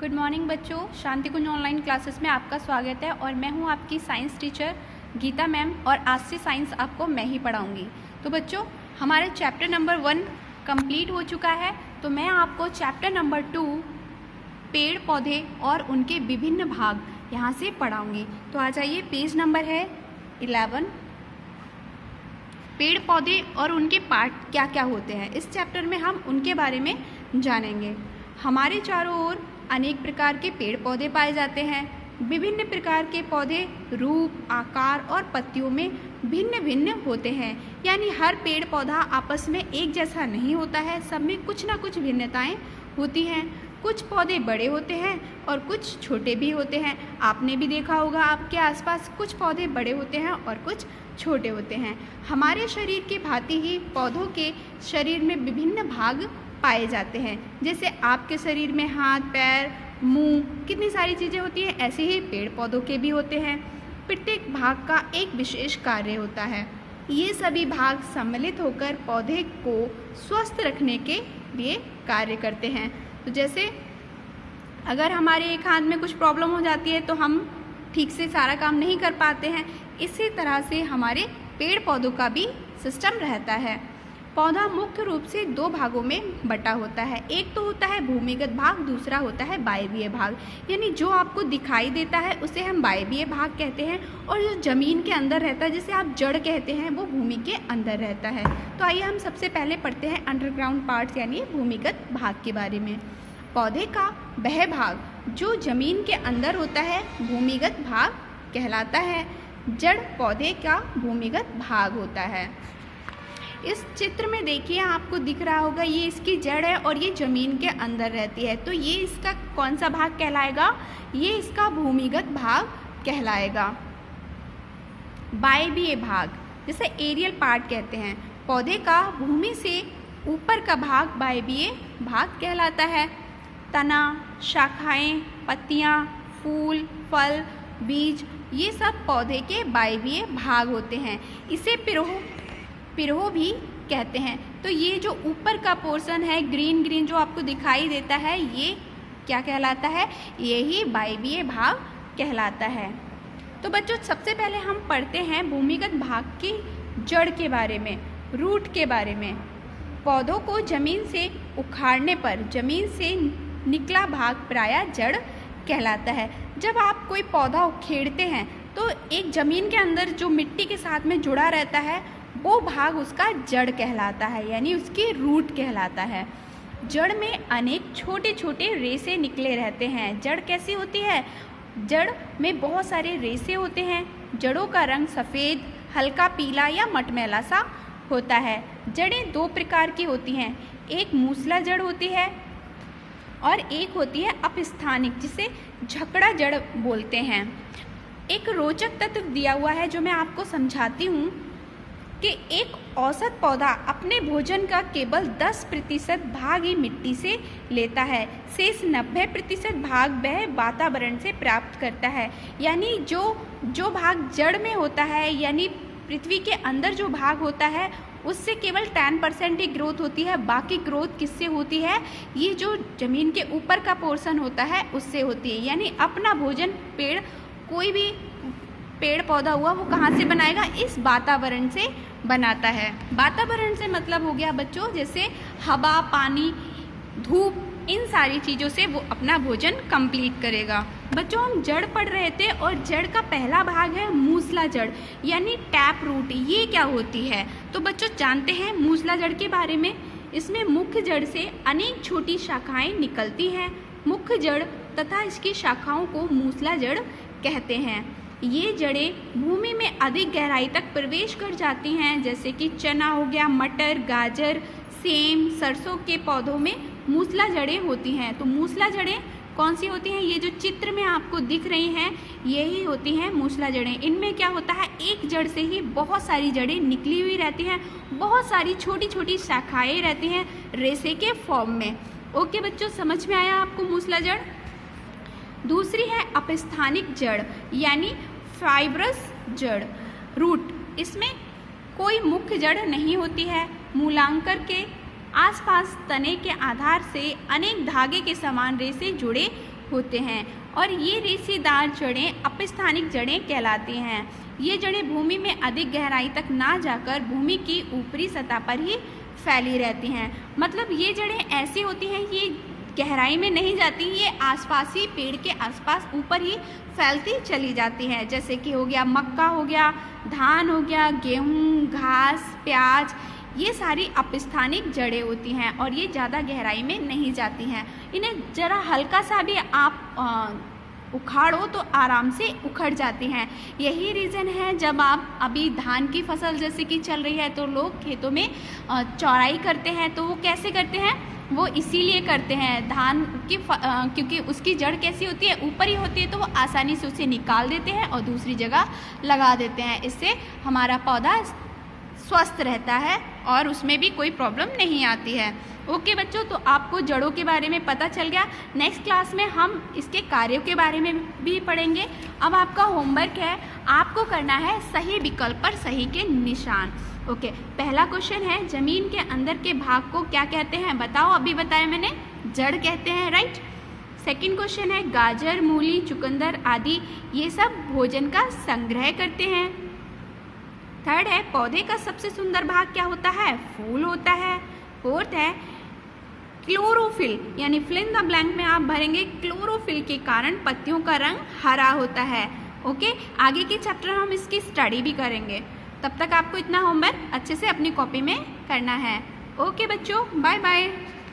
Good morning बच्चों, शांति कुंज online classes में आपका स्वागत है। और मैं हूं आपकी साइंस टीचर गीता मैम, और आज से साइंस आपको मैं ही पढ़ाऊंगी। तो बच्चों, हमारे चैप्टर नंबर 1 कंप्लीट हो चुका है। तो मैं आपको चैप्टर नंबर 2 पेड़ पौधे और उनके विभिन्न भाग यहाँ से पढ़ाऊंगी। तो आ जाइए, पेज नंबर है 11। पेड़ पौधे और उनके पार्ट क्या क्या होते हैं, इस चैप्टर में हम उनके बारे में जानेंगे। हमारे चारों ओर अनेक प्रकार के पेड़ पौधे पाए जाते हैं। विभिन्न प्रकार के पौधे रूप, आकार और पत्तियों में भिन्न भिन्न होते हैं, यानी हर पेड़ पौधा आपस में एक जैसा नहीं होता है, सब में कुछ ना कुछ भिन्नताएं होती हैं। कुछ पौधे बड़े होते हैं और कुछ छोटे भी होते हैं। आपने भी देखा होगा, आपके आसपास कुछ पौधे बड़े होते हैं और कुछ छोटे होते हैं। हमारे शरीर की भांति ही पौधों के शरीर में विभिन्न भाग पाए जाते हैं। जैसे आपके शरीर में हाथ, पैर, मुंह, कितनी सारी चीज़ें होती हैं, ऐसे ही पेड़ पौधों के भी होते हैं। प्रत्येक भाग का एक विशेष कार्य होता है। ये सभी भाग सम्मिलित होकर पौधे को स्वस्थ रखने के लिए कार्य करते हैं। तो जैसे अगर हमारे एक हाथ में कुछ प्रॉब्लम हो जाती है तो हम ठीक से सारा काम नहीं कर पाते हैं। इसी तरह से हमारे पेड़ पौधों का भी सिस्टम रहता है। पौधा मुख्य रूप से 2 भागों में बटा होता है। एक तो होता है भूमिगत भाग, दूसरा होता है वायवीय भाग। यानी जो आपको दिखाई देता है उसे हम वायवीय भाग कहते हैं, और जो जमीन के अंदर रहता है, जिसे आप जड़ कहते हैं, वो भूमि के अंदर रहता है। तो आइए हम सबसे पहले पढ़ते हैं अंडरग्राउंड पार्ट्स यानी भूमिगत भाग के बारे में। पौधे का वह भाग जो जमीन के अंदर होता है भूमिगत भाग कहलाता है। जड़ पौधे का भूमिगत भाग होता है। इस चित्र में देखिए, आपको दिख रहा होगा, ये इसकी जड़ है और ये जमीन के अंदर रहती है। तो ये इसका कौन सा भाग कहलाएगा? ये इसका भूमिगत भाग कहलाएगा। वायवीय भाग, जिसे एरियल पार्ट कहते हैं। पौधे का भूमि से ऊपर का भाग वायवीय भाग कहलाता है। तना, शाखाएं, पत्तियां, फूल, फल, बीज, ये सब पौधे के वायवीय भाग होते हैं। इसे पिरोह भी कहते हैं। तो ये जो ऊपर का पोर्शन है, ग्रीन ग्रीन जो आपको दिखाई देता है, ये क्या कहलाता है? ये ही वायवीय भाग कहलाता है। तो बच्चों, सबसे पहले हम पढ़ते हैं भूमिगत भाग की जड़ के बारे में, रूट के बारे में। पौधों को जमीन से उखाड़ने पर जमीन से निकला भाग प्रायः जड़ कहलाता है। जब आप कोई पौधा उखेड़ते हैं तो एक जमीन के अंदर जो मिट्टी के साथ में जुड़ा रहता है, वो भाग उसका जड़ कहलाता है, यानी उसकी रूट कहलाता है। जड़ में अनेक छोटे छोटे रेशे निकले रहते हैं। जड़ कैसी होती है? जड़ में बहुत सारे रेशे होते हैं। जड़ों का रंग सफ़ेद, हल्का पीला या मटमैला सा होता है। जड़ें 2 प्रकार की होती हैं। एक मूसला जड़ होती है और एक होती है अपस्थानिक, जिसे झकड़ा जड़ बोलते हैं। एक रोचक तथ्य दिया हुआ है जो मैं आपको समझाती हूँ कि एक औसत पौधा अपने भोजन का केवल 10% भाग ही मिट्टी से लेता है। शेष 90% भाग वह वातावरण से प्राप्त करता है। यानी जो भाग जड़ में होता है, यानी पृथ्वी के अंदर जो भाग होता है, उससे केवल 10% ही ग्रोथ होती है। बाकी ग्रोथ किससे होती है? ये जो ज़मीन के ऊपर का पोर्शन होता है उससे होती है। यानी अपना भोजन कोई भी पेड़ पौधा हुआ वो कहाँ से बनाएगा? इस वातावरण से बनाता है। वातावरण से मतलब हो गया बच्चों, जैसे हवा, पानी, धूप, इन सारी चीज़ों से वो अपना भोजन कंप्लीट करेगा। बच्चों, हम जड़ पढ़ रहे थे और जड़ का पहला भाग है मूसला जड़ यानी टैप रूट। ये क्या होती है? तो बच्चों, जानते हैं मूसला जड़ के बारे में। इसमें मुख्य जड़ से अनेक छोटी शाखाएं निकलती हैं। मुख्य जड़ तथा इसकी शाखाओं को मूसला जड़ कहते हैं। ये जड़ें भूमि में अधिक गहराई तक प्रवेश कर जाती हैं, जैसे कि चना हो गया, मटर, गाजर, सेम, सरसों के पौधों में मूसला जड़ें होती हैं। तो मूसला जड़ें कौन सी होती हैं? ये जो चित्र में आपको दिख रही हैं, यही होती हैं मूसला जड़ें। इनमें क्या होता है? एक जड़ से ही बहुत सारी जड़ें निकली हुई रहती हैं, बहुत सारी छोटी छोटी शाखाएं रहती हैं रेशे के फॉर्म में। ओके बच्चों, समझ में आया आपको मूसला जड़? दूसरी है अपस्थानिक जड़ यानी फाइब्रस जड़, रूट। इसमें कोई मुख्य जड़ नहीं होती है। मूलांकर के आसपास तने के आधार से अनेक धागे के समान रेशे जुड़े होते हैं और ये रेशेदार जड़ें अपस्थानिक जड़ें कहलाती हैं। ये जड़ें भूमि में अधिक गहराई तक ना जाकर भूमि की ऊपरी सतह पर ही फैली रहती हैं। मतलब ये जड़ें ऐसी होती हैं, ये गहराई में नहीं जाती, ये आसपास ही पेड़ के आसपास ऊपर ही फैलती चली जाती हैं। जैसे कि हो गया मक्का, हो गया धान, हो गया गेहूँ, घास, प्याज, ये सारी अपस्थानिक जड़ें होती हैं और ये ज़्यादा गहराई में नहीं जाती हैं। इन्हें ज़रा हल्का सा भी आप उखाड़ो तो आराम से उखड़ जाती हैं। यही रीज़न है जब आप अभी धान की फसल जैसे कि चल रही है तो लोग खेतों में चौड़ाई करते हैं, तो वो कैसे करते हैं, वो इसीलिए करते हैं धान की क्योंकि उसकी जड़ कैसी होती है, ऊपर ही होती है, तो वो आसानी से उसे निकाल देते हैं और दूसरी जगह लगा देते हैं। इससे हमारा पौधा स्वस्थ रहता है और उसमें भी कोई प्रॉब्लम नहीं आती है। ओके बच्चों, तो आपको जड़ों के बारे में पता चल गया। नेक्स्ट क्लास में हम इसके कार्यों के बारे में भी पढ़ेंगे। अब आपका होमवर्क है, आपको करना है सही विकल्प पर सही के निशान। ओके, पहला क्वेश्चन है, जमीन के अंदर के भाग को क्या कहते हैं? बताओ, अभी बताया मैंने, जड़ कहते हैं, राइट। सेकंड क्वेश्चन है, गाजर, मूली, चुकंदर आदि ये सब भोजन का संग्रह करते हैं। थर्ड है, पौधे का सबसे सुंदर भाग क्या होता है? फूल होता है। फोर्थ है, क्लोरोफिल, यानी फिल इन द ब्लैंक में आप भरेंगे, क्लोरोफिल के कारण पत्तियों का रंग हरा होता है। ओके, आगे के चैप्टर हम इसकी स्टडी भी करेंगे। तब तक आपको इतना होमवर्क अच्छे से अपनी कॉपी में करना है। ओके बच्चों, बाय बाय।